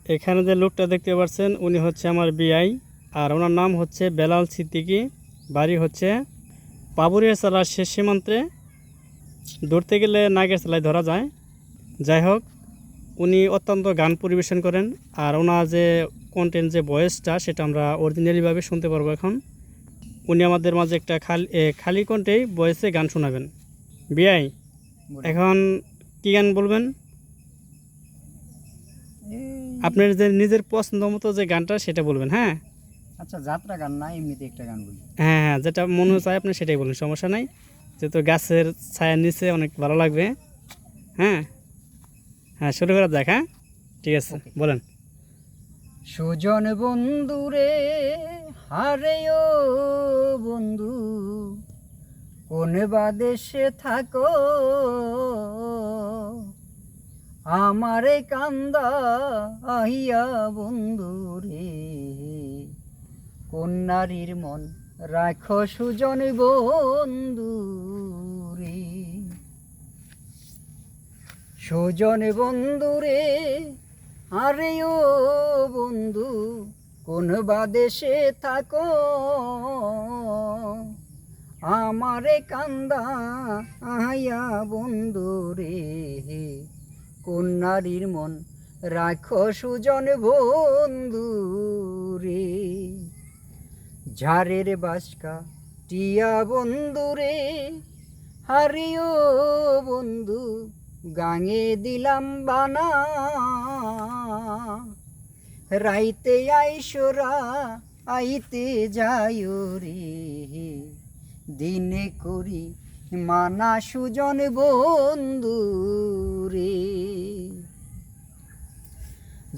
এখানে যে লোকটা দেখতে পাচ্ছেন উনি হচ্ছে আমার বিআই, আর ওনার নাম হচ্ছে বেলাল সিদ্দিকী। বাড়ি হচ্ছে পাবুরিয়া জেলার শেষ সীমান্তে, ধরতে গেলে নাগেরতলায় ধরা যায়। যাই হোক, উনি অত্যন্ত গান পরিবেশন করেন, আর ওনার যে কন্টেন্ট যে ভয়েসটা সেটা আমরা অরিজিনালিভাবে শুনতে পারবো এখন। উনি আমাদের মাঝে একটা খালি কণ্ঠেই ভয়েসে গান শোনাবেন। বিআই, এখন কি গান বলবেন? আপনার যে নিজের পছন্দ মতো যে গানটা সেটা বলবেন। হ্যাঁ আচ্ছা, যাত্রা গান না, এমনিতে একটা গান বলি। হ্যাঁ হ্যাঁ, যেটা মনে চায় আপনি সেটাই বলুন, সমস্যা নাই। যেহেতু গাছের ছায়ার নিচে অনেক ভালো লাগবে। হ্যাঁ হ্যাঁ, শুরু করা যাক। হ্যাঁ ঠিক আছে, বলেন। সুজন বন্ধু রে, হারে ও বন্ধু, কোন বা দেশে থাকো, আমারে কান্দা আহিয়া বন্ধু রে, কোন নারীর মন রাখো সুজন বন্ধু রে। সুজন বন্ধু রে, আরে ও বন্ধু, কোন বা দেশে থাকো, আমারে কান্দা আয়া বন্ধু রে, কোন নারীর মন রাখো সুজন বন্ধু রে। ঝাড়ের বাসকা টিয়া বন্ধু রে, হারিও বন্ধু, গাঙে দিলাম বানা, রাইতে আইসরা আইতে যাইও রে, দিনে করি মানা সুজন বন্ধু রে।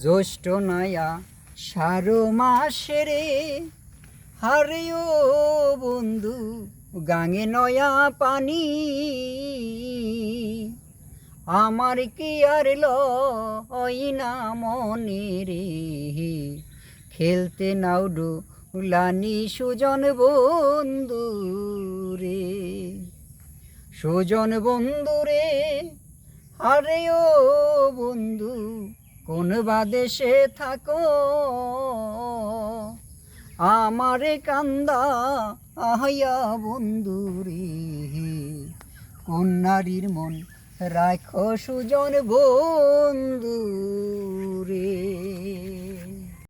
জ্যৈষ্ঠ নয়া 12 মাসে রে, হারিও বন্ধু, গাঙে নয়া পানি, আমার কি আর লয় না মনে রে, খেলতে নাউডু লানি সুজন বন্ধু রে। সুজন বন্ধু রে, আরে ও বন্ধু, কোন বা দেশে থাকো, আমারে কান্দা আহয়া বন্ধু রে, কোন নারীর মন রাখো সুজন বন্ধু রে।